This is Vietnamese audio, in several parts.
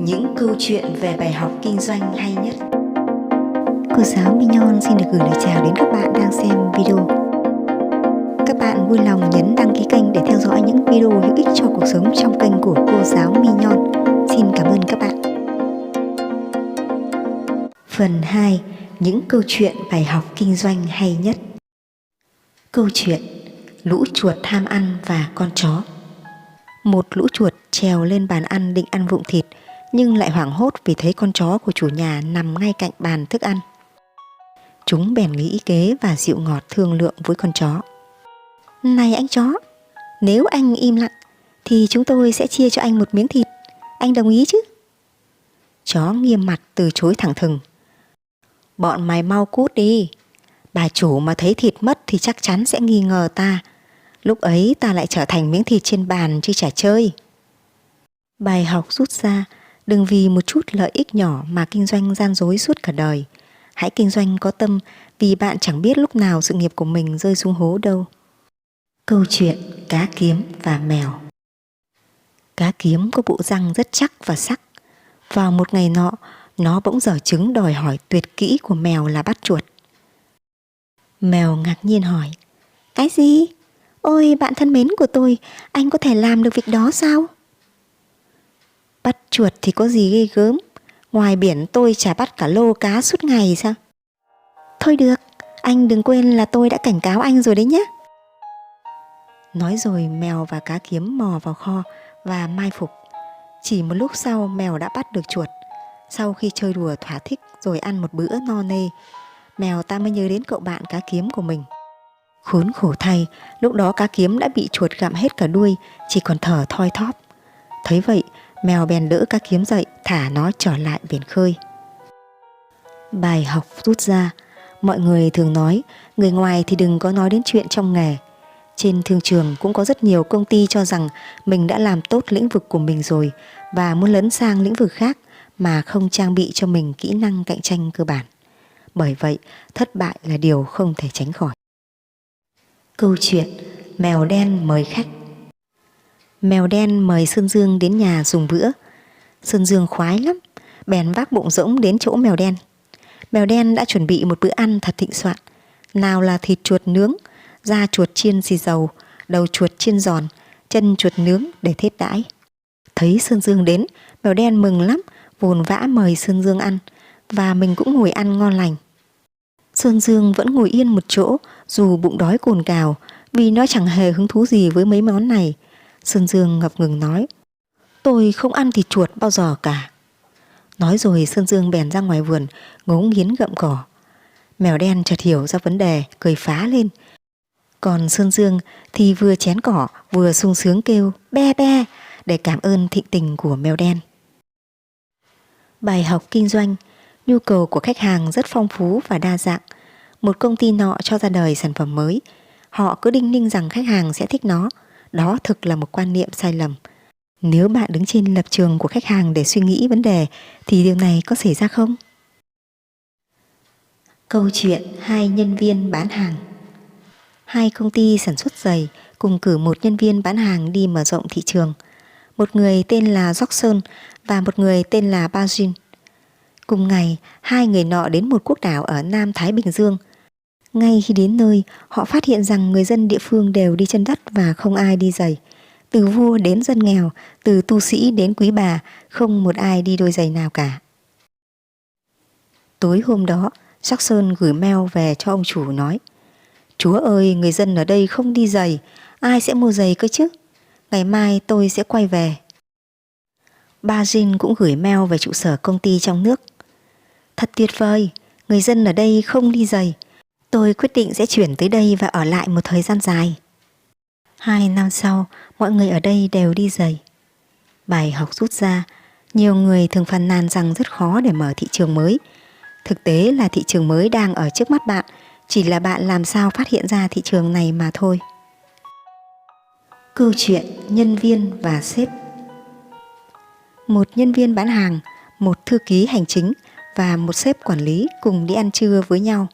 những câu chuyện về bài học kinh doanh hay nhất. Cô giáo Mignon xin được gửi lời chào đến các bạn đang xem video. Các bạn vui lòng nhấn đăng ký kênh để theo dõi những video hữu ích cho cuộc sống trong kênh của cô giáo Mignon. Xin cảm ơn các bạn. Phần 2. Những câu chuyện bài học kinh doanh hay nhất. Câu chuyện lũ chuột tham ăn và con chó. Một lũ chuột trèo lên bàn ăn định ăn vụng thịt, nhưng lại hoảng hốt vì thấy con chó của chủ nhà nằm ngay cạnh bàn thức ăn. Chúng bèn nghĩ kế và dịu ngọt thương lượng với con chó. Này anh chó, nếu anh im lặng thì chúng tôi sẽ chia cho anh một miếng thịt. Anh đồng ý chứ? Chó nghiêm mặt từ chối thẳng thừng. Bọn mày mau cút đi. Bà chủ mà thấy thịt mất thì chắc chắn sẽ nghi ngờ ta. Lúc ấy ta lại trở thành miếng thịt trên bàn chứ chả chơi. Bài học rút ra: đừng vì một chút lợi ích nhỏ mà kinh doanh gian dối suốt cả đời. Hãy kinh doanh có tâm, vì bạn chẳng biết lúc nào sự nghiệp của mình rơi xuống hố đâu. Câu chuyện cá kiếm và mèo. Cá kiếm có bộ răng rất chắc và sắc. Vào một ngày nọ, nó bỗng giở trứng đòi hỏi tuyệt kỹ của mèo là bắt chuột. Mèo ngạc nhiên hỏi: Cái gì? Ôi bạn thân mến của tôi, anh có thể làm được việc đó sao? Bắt chuột thì có gì ghê gớm, ngoài biển tôi chả bắt cả lô cá suốt ngày sao? Thôi được, anh đừng quên là tôi đã cảnh cáo anh rồi đấy nhé. Nói rồi mèo và cá kiếm mò vào kho và mai phục. Chỉ một lúc sau mèo đã bắt được chuột. Sau khi chơi đùa thỏa thích rồi ăn một bữa no nê, mèo ta mới nhớ đến cậu bạn cá kiếm của mình. Khốn khổ thay, lúc đó cá kiếm đã bị chuột gặm hết cả đuôi, chỉ còn thở thoi thóp. Thấy vậy, mèo bèn đỡ cá kiếm dậy, thả nó trở lại biển khơi. Bài học rút ra: mọi người thường nói, người ngoài thì đừng có nói đến chuyện trong nghề. Trên thương trường cũng có rất nhiều công ty cho rằng mình đã làm tốt lĩnh vực của mình rồi và muốn lấn sang lĩnh vực khác mà không trang bị cho mình kỹ năng cạnh tranh cơ bản. Bởi vậy, thất bại là điều không thể tránh khỏi. Câu chuyện mèo đen mời khách. Mèo đen mời Sơn Dương đến nhà dùng bữa. Sơn Dương khoái lắm, bèn vác bụng rỗng đến chỗ mèo đen. Mèo đen đã chuẩn bị một bữa ăn thật thịnh soạn. Nào là thịt chuột nướng, da chuột chiên xì dầu, đầu chuột chiên giòn, chân chuột nướng để thiết đãi. Thấy Sơn Dương đến, mèo đen mừng lắm, vồn vã mời Sơn Dương ăn, và mình cũng ngồi ăn ngon lành. Sơn Dương vẫn ngồi yên một chỗ dù bụng đói cồn cào, vì nó chẳng hề hứng thú gì với mấy món này. Sơn Dương ngập ngừng nói: tôi không ăn thịt chuột bao giờ cả. Nói rồi Sơn Dương bèn ra ngoài vườn ngấu nghiến gặm cỏ. Mèo đen chợt hiểu ra vấn đề, cười phá lên. Còn Sơn Dương thì vừa chén cỏ vừa sung sướng kêu be be để cảm ơn thịnh tình của mèo đen. Bài học kinh doanh: nhu cầu của khách hàng rất phong phú và đa dạng. Một công ty nọ cho ra đời sản phẩm mới, họ cứ đinh ninh rằng khách hàng sẽ thích nó. Đó thực là một quan niệm sai lầm. Nếu bạn đứng trên lập trường của khách hàng để suy nghĩ vấn đề thì điều này có xảy ra không? Câu chuyện hai nhân viên bán hàng. Hai công ty sản xuất giày cùng cử một nhân viên bán hàng đi mở rộng thị trường. Một người tên là Jackson và một người tên là Bajin. Cùng ngày, hai người nọ đến một quốc đảo ở Nam Thái Bình Dương. Ngay khi đến nơi, họ phát hiện rằng người dân địa phương đều đi chân đất và không ai đi giày. Từ vua đến dân nghèo, từ tu sĩ đến quý bà, không một ai đi đôi giày nào cả. Tối hôm đó, Jackson gửi mail về cho ông chủ nói: chúa ơi, người dân ở đây không đi giày, ai sẽ mua giày cơ chứ? Ngày mai tôi sẽ quay về. Bajin cũng gửi mail về trụ sở công ty trong nước: thật tuyệt vời, người dân ở đây không đi giày. Tôi quyết định sẽ chuyển tới đây và ở lại một thời gian dài. 2 năm sau, mọi người ở đây đều đi giày. Bài học rút ra: nhiều người thường phàn nàn rằng rất khó để mở thị trường mới. Thực tế là thị trường mới đang ở trước mắt bạn, chỉ là bạn làm sao phát hiện ra thị trường này mà thôi. Câu chuyện nhân viên và sếp. Một nhân viên bán hàng, một thư ký hành chính và một sếp quản lý cùng đi ăn trưa với nhau.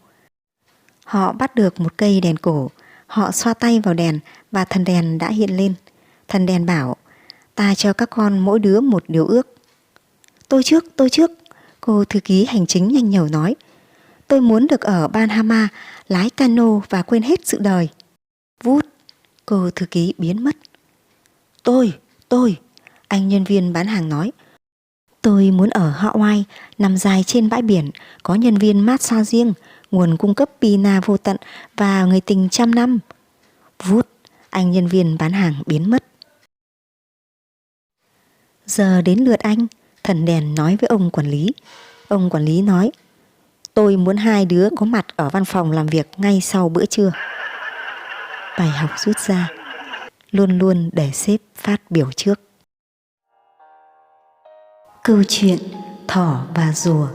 Họ bắt được một cây đèn cổ, họ xoa tay vào đèn và thần đèn đã hiện lên. Thần đèn bảo: ta cho các con mỗi đứa một điều ước. tôi trước. Cô thư ký hành chính nhanh nhẩu nói. Tôi muốn được ở Bahama, lái cano và quên hết sự đời. Vút, cô thư ký biến mất. Tôi, anh nhân viên bán hàng nói. Tôi muốn ở Hawaii, nằm dài trên bãi biển, có nhân viên massage riêng, nguồn cung cấp pina vô tận và người tình trăm năm. Vút, anh nhân viên bán hàng biến mất. Giờ đến lượt anh, thần đèn nói với ông quản lý. Ông quản lý nói, tôi muốn hai đứa có mặt ở văn phòng làm việc ngay sau bữa trưa. Bài học rút ra, luôn luôn để sếp phát biểu trước. Câu chuyện Thỏ và Rùa.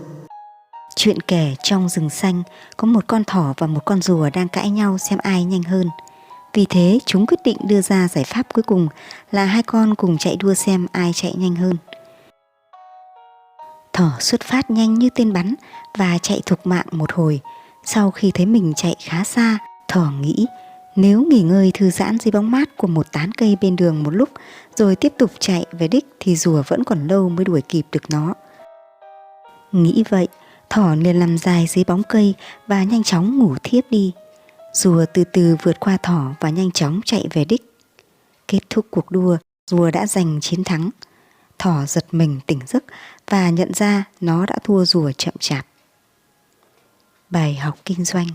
Chuyện kể trong rừng xanh, có một con thỏ và một con rùa đang cãi nhau xem ai nhanh hơn. Vì thế chúng quyết định đưa ra giải pháp cuối cùng là hai con cùng chạy đua xem ai chạy nhanh hơn. Thỏ xuất phát nhanh như tên bắn và chạy thục mạng một hồi. Sau khi thấy mình chạy khá xa, thỏ nghĩ nếu nghỉ ngơi thư giãn dưới bóng mát của một tán cây bên đường một lúc rồi tiếp tục chạy về đích thì rùa vẫn còn lâu mới đuổi kịp được nó. Nghĩ vậy, thỏ liền nằm dài dưới bóng cây và nhanh chóng ngủ thiếp đi. Rùa từ từ vượt qua thỏ và nhanh chóng chạy về đích. Kết thúc cuộc đua, rùa đã giành chiến thắng. Thỏ giật mình tỉnh giấc và nhận ra nó đã thua rùa chậm chạp. Bài học kinh doanh.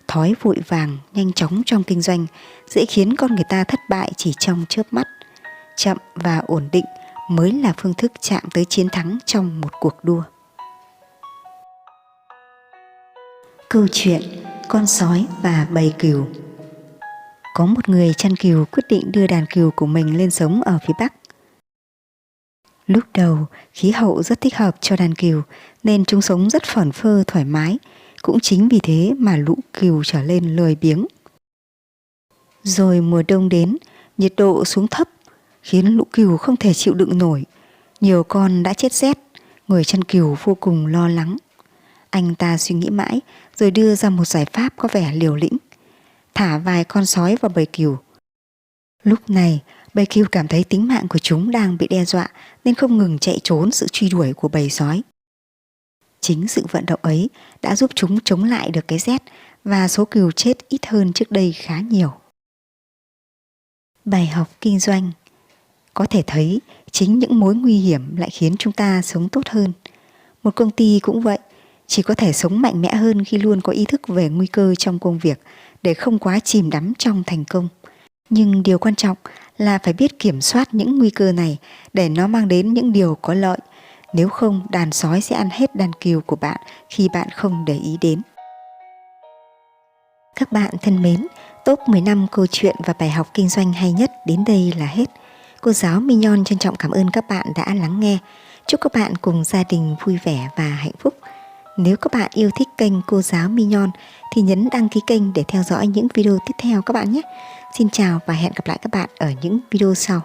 Thói vội vàng, nhanh chóng trong kinh doanh dễ khiến con người ta thất bại chỉ trong chớp mắt. Chậm và ổn định mới là phương thức chạm tới chiến thắng trong một cuộc đua. Câu chuyện Con sói và bầy cừu. Có một người chăn cừu quyết định đưa đàn cừu của mình lên sống ở phía Bắc. Lúc đầu, khí hậu rất thích hợp cho đàn cừu nên chúng sống rất phởn phơ thoải mái. Cũng chính vì thế mà lũ cừu trở lên lười biếng. Rồi mùa đông đến, nhiệt độ xuống thấp khiến lũ cừu không thể chịu đựng nổi. Nhiều con đã chết rét, người chăn cừu vô cùng lo lắng. Anh ta suy nghĩ mãi rồi đưa ra một giải pháp có vẻ liều lĩnh. Thả vài con sói vào bầy cừu. Lúc này, bầy cừu cảm thấy tính mạng của chúng đang bị đe dọa nên không ngừng chạy trốn sự truy đuổi của bầy sói. Chính sự vận động ấy đã giúp chúng chống lại được cái rét và số cừu chết ít hơn trước đây khá nhiều. Bài học kinh doanh. Có thể thấy chính những mối nguy hiểm lại khiến chúng ta sống tốt hơn. Một công ty cũng vậy, chỉ có thể sống mạnh mẽ hơn khi luôn có ý thức về nguy cơ trong công việc để không quá chìm đắm trong thành công. Nhưng điều quan trọng là phải biết kiểm soát những nguy cơ này để nó mang đến những điều có lợi. Nếu không, đàn sói sẽ ăn hết đàn cừu của bạn khi bạn không để ý đến. Các bạn thân mến, top 15 câu chuyện và bài học kinh doanh hay nhất đến đây là hết. Cô giáo Mignon trân trọng cảm ơn các bạn đã lắng nghe. Chúc các bạn cùng gia đình vui vẻ và hạnh phúc. Nếu các bạn yêu thích kênh Cô giáo Mignon thì nhấn đăng ký kênh để theo dõi những video tiếp theo các bạn nhé. Xin chào và hẹn gặp lại các bạn ở những video sau.